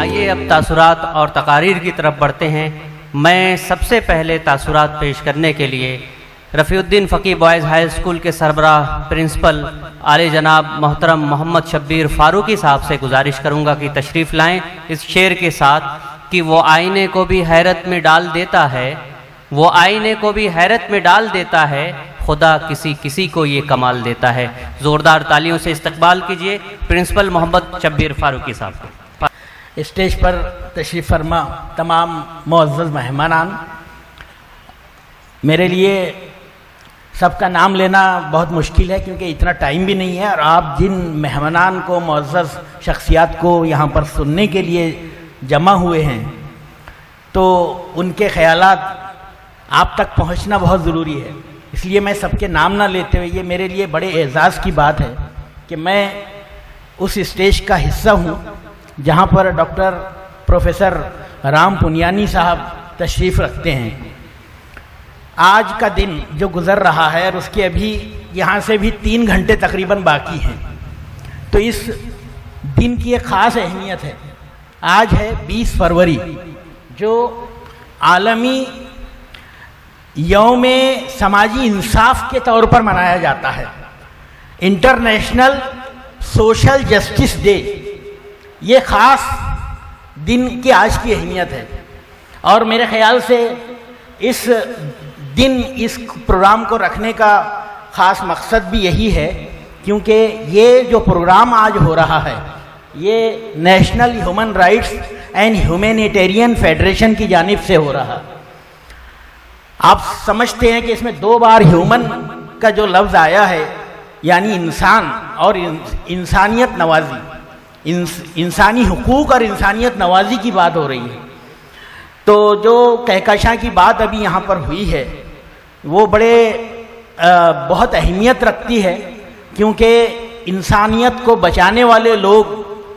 آئیے اب تاثرات اور تقاریر کی طرف بڑھتے ہیں۔ میں سب سے پہلے تاثرات پیش کرنے کے لیے رفیع الدین فقی بوائز ہائی اسکول کے سربراہ پرنسپل اعلی جناب محترم محمد شبیر فاروقی صاحب سے گزارش کروں گا کہ تشریف لائیں اس شعر کے ساتھ کہ وہ آئینے کو بھی حیرت میں ڈال دیتا ہے، وہ آئینے کو بھی حیرت میں ڈال دیتا ہے، خدا کسی کسی کو یہ کمال دیتا ہے۔ زوردار تالیوں سے استقبال کیجیے پرنسپل محمد شبیر فاروقی صاحب کو۔ اسٹیج پر تشریف فرما تمام معزز مہمانان، میرے لیے سب کا نام لینا بہت مشکل ہے کیونکہ اتنا ٹائم بھی نہیں ہے، اور آپ جن مہمانان کو معزز شخصیات کو یہاں پر سننے کے لیے جمع ہوئے ہیں تو ان کے خیالات آپ تک پہنچنا بہت ضروری ہے، اس لیے میں سب کے نام نہ لیتے ہوئے یہ میرے لیے بڑے اعزاز کی بات ہے کہ میں اس اسٹیج کا حصہ ہوں جہاں پر ڈاکٹر پروفیسر رام پونیانی صاحب تشریف رکھتے ہیں۔ آج کا دن جو گزر رہا ہے اور اس کے ابھی یہاں سے بھی 3 گھنٹے تقریباً باقی ہیں، تو اس دن کی ایک خاص اہمیت ہے۔ آج ہے 20 فروری جو عالمی یوم سماجی انصاف کے طور پر منایا جاتا ہے، انٹرنیشنل سوشل جسٹس ڈے۔ یہ خاص دن کی آج کی اہمیت ہے، اور میرے خیال سے اس دن اس پروگرام کو رکھنے کا خاص مقصد بھی یہی ہے کیونکہ یہ جو پروگرام آج ہو رہا ہے یہ national human rights and humanitarian federation کی جانب سے ہو رہا ہے۔ آپ سمجھتے ہیں کہ اس میں 2 بار ہیومن کا جو لفظ آیا ہے یعنی انسان اور انسانیت نوازی، انسانی حقوق اور انسانیت نوازی کی بات ہو رہی ہے۔ تو جو کہکشاں کی بات ابھی یہاں پر ہوئی ہے وہ بہت اہمیت رکھتی ہے کیونکہ انسانیت کو بچانے والے لوگ،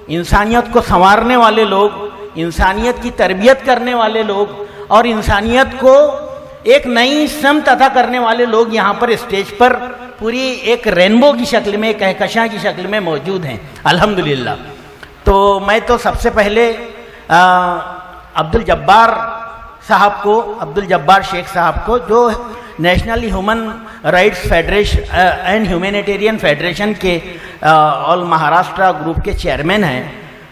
انسانیت کو سنوارنے والے لوگ، انسانیت کی تربیت کرنے والے لوگ اور انسانیت کو ایک نئی سمت عطا کرنے والے لوگ یہاں پر اسٹیج پر پوری ایک رینبو کی شکل میں، کہکشاں کی شکل میں موجود ہیں الحمدللہ۔ تو میں تو سب سے پہلے عبدالجبار شیخ صاحب کو جو national human rights federation and humanitarian federation کے آل مہاراشٹرا گروپ کے چیئرمین ہیں،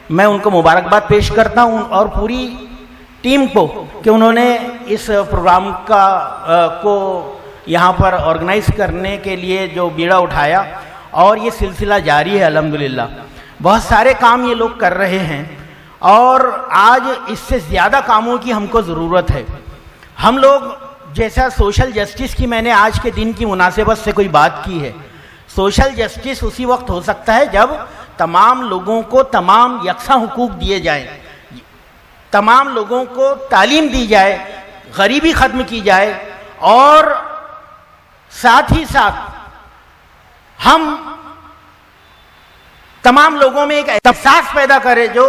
میں ان کو مبارکباد پیش کرتا ہوں اور پوری ٹیم کو کہ انہوں نے اس پروگرام کو یہاں پر آرگنائز کرنے کے لیے جو بیڑا اٹھایا، اور یہ سلسلہ جاری ہے الحمدللہ۔ بہت سارے کام یہ لوگ کر رہے ہیں اور آج اس سے زیادہ کاموں کی ہم کو ضرورت ہے۔ ہم لوگ جیسا سوشل جسٹس کی میں نے آج کے دن کی مناسبت سے کوئی بات کی ہے، سوشل جسٹس اسی وقت ہو سکتا ہے جب تمام لوگوں کو تمام یکساں حقوق دیے جائیں، تمام لوگوں کو تعلیم دی جائے، غریبی ختم کی جائے، اور ساتھ ہی ساتھ ہم تمام لوگوں میں ایک احساس پیدا کرے جو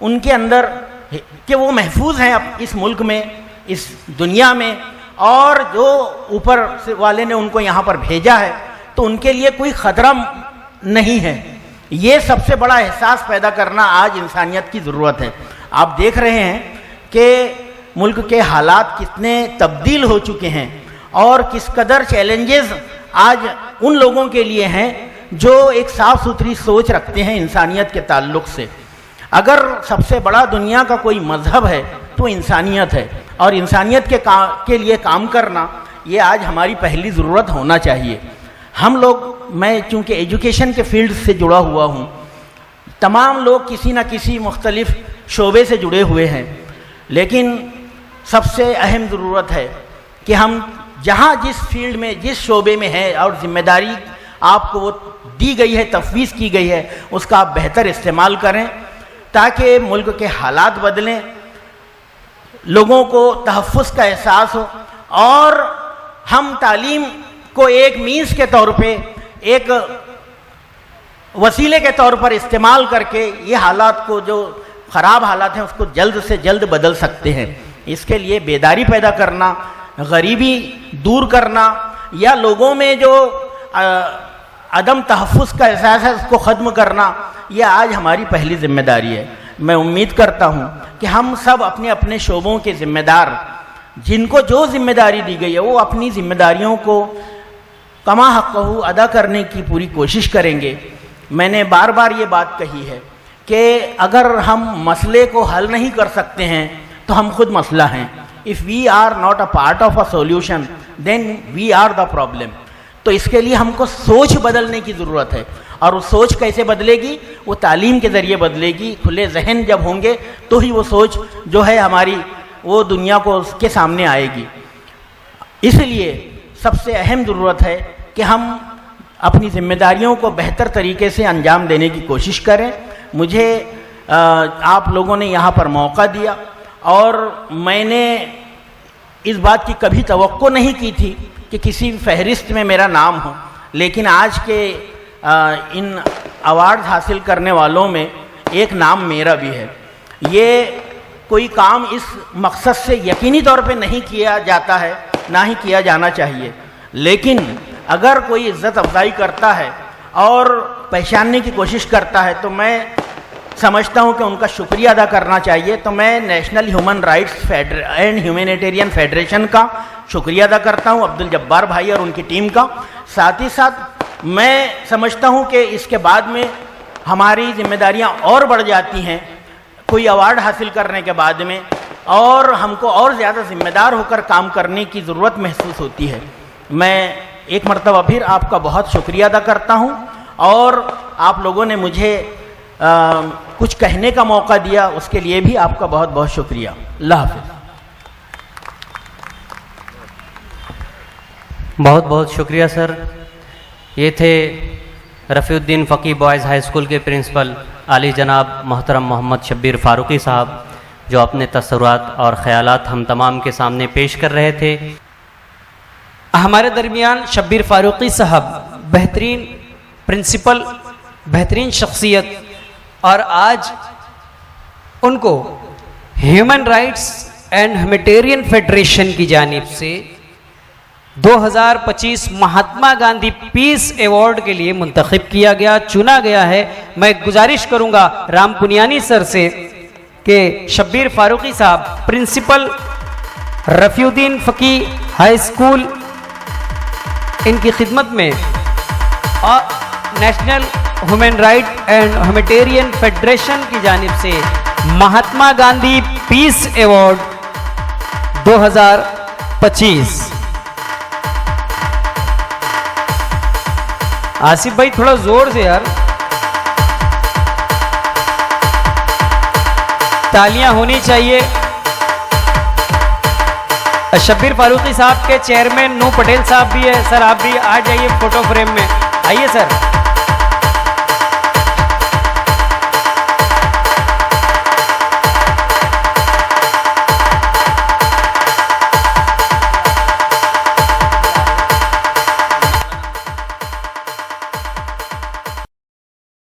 ان کے اندر کہ وہ محفوظ ہیں اس ملک میں، اس دنیا میں، اور جو اوپر والے نے ان کو یہاں پر بھیجا ہے تو ان کے لیے کوئی خطرہ نہیں ہے۔ یہ سب سے بڑا احساس پیدا کرنا آج انسانیت کی ضرورت ہے۔ آپ دیکھ رہے ہیں کہ ملک کے حالات کتنے تبدیل ہو چکے ہیں اور کس قدر چیلنجز آج ان لوگوں کے لیے ہیں جو ایک صاف ستھری سوچ رکھتے ہیں انسانیت کے تعلق سے۔ اگر سب سے بڑا دنیا کا کوئی مذہب ہے تو انسانیت ہے، اور انسانیت کے لیے کام کرنا یہ آج ہماری پہلی ضرورت ہونا چاہیے۔ ہم لوگ، میں چونکہ ایجوکیشن کے فیلڈ سے جڑا ہوا ہوں، تمام لوگ کسی نہ کسی مختلف شعبے سے جڑے ہوئے ہیں، لیکن سب سے اہم ضرورت ہے کہ ہم جہاں جس فیلڈ میں جس شعبے میں ہیں اور ذمہ داری آپ کو وہ دی گئی ہے، تفویض کی گئی ہے، اس کا آپ بہتر استعمال کریں تاکہ ملک کے حالات بدلیں، لوگوں کو تحفظ کا احساس ہو، اور ہم تعلیم کو ایک مینس کے طور پہ، ایک وسیلے کے طور پر استعمال کر کے یہ حالات کو، جو خراب حالات ہیں، اس کو جلد سے جلد بدل سکتے ہیں۔ اس کے لیے بیداری پیدا کرنا، غریبی دور کرنا، یا لوگوں میں جو عدم تحفظ کا احساس ہے اس کو ختم کرنا، یہ آج ہماری پہلی ذمہ داری ہے۔ میں امید کرتا ہوں کہ ہم سب اپنے اپنے شعبوں کے ذمہ دار، جن کو جو ذمہ داری دی گئی ہے، وہ اپنی ذمہ داریوں کو کما حقہ ادا کرنے کی پوری کوشش کریں گے۔ میں نے بار بار یہ بات کہی ہے کہ اگر ہم مسئلے کو حل نہیں کر سکتے ہیں تو ہم خود مسئلہ ہیں۔ If we are not a part of a solution, then we are the problem۔ تو اس کے لیے ہم کو سوچ بدلنے کی ضرورت ہے، اور وہ سوچ کیسے بدلے گی؟ وہ تعلیم کے ذریعے بدلے گی۔ کھلے ذہن جب ہوں گے تو ہی وہ سوچ جو ہے ہماری وہ دنیا کو اس کے سامنے آئے گی۔ اس لیے سب سے اہم ضرورت ہے کہ ہم اپنی ذمہ داریوں کو بہتر طریقے سے انجام دینے کی کوشش کریں۔ مجھے آپ لوگوں نے یہاں پر موقع دیا، اور میں نے اس بات کی کبھی توقع نہیں کی تھی کہ کسی فہرست میں میرا نام ہو، لیکن آج کے ان ایوارڈ حاصل کرنے والوں میں ایک نام میرا بھی ہے۔ یہ کوئی کام اس مقصد سے یقینی طور پہ نہیں کیا جاتا ہے، نہ ہی کیا جانا چاہیے، لیکن اگر کوئی عزت افزائی کرتا ہے اور پہچاننے کی کوشش کرتا ہے تو میں سمجھتا ہوں کہ ان کا شکریہ ادا کرنا چاہیے۔ تو میں national human rights and humanitarian federation کا شکریہ ادا کرتا ہوں، عبد الجبار بھائی اور ان کی ٹیم کا۔ ساتھ ہی ساتھ میں سمجھتا ہوں کہ اس کے بعد میں ہماری ذمہ داریاں اور بڑھ جاتی ہیں کوئی ایوارڈ حاصل کرنے کے بعد میں، اور ہم کو اور زیادہ ذمہ دار ہو کر کام کرنے کی ضرورت محسوس ہوتی ہے۔ میں ایک مرتبہ پھر آپ کا بہت شکریہ ادا کرتا ہوں، اور آپ لوگوں نے مجھے کچھ کہنے کا موقع دیا، اس کے لیے بھی آپ کا بہت بہت شکریہ۔ اللہ حافظ۔ بہت بہت شکریہ سر۔ یہ تھے رفیع الدین فقی بوائز ہائی اسکول کے پرنسپل عالی جناب محترم محمد شبیر فاروقی صاحب، جو اپنے تصورات اور خیالات ہم تمام کے سامنے پیش کر رہے تھے۔ ہمارے درمیان شبیر فاروقی صاحب بہترین پرنسپل، بہترین شخصیت، اور آج ان کو human rights and humanitarian federation کی جانب سے 2025 مہاتما گاندھی پیس ایوارڈ کے لیے منتخب کیا گیا، چنا گیا ہے۔ میں گزارش کروں گا رام پنیانی سر سے کہ شبیر فاروقی صاحب پرنسپل رفیع الدین فقی ہائی اسکول، ان کی خدمت میں اور national human right and humanitarian federation کی جانب سے مہاتما گاندھی پیس ایوارڈ 2025۔ آصف بھائی تھوڑا زور سے یار، تالیاں ہونی چاہیے۔ شبیر فاروقی صاحب کے چیئرمین نو پٹیل صاحب بھی ہے، سر آپ بھی آ جائیے فوٹو فریم میں، آئیے سر۔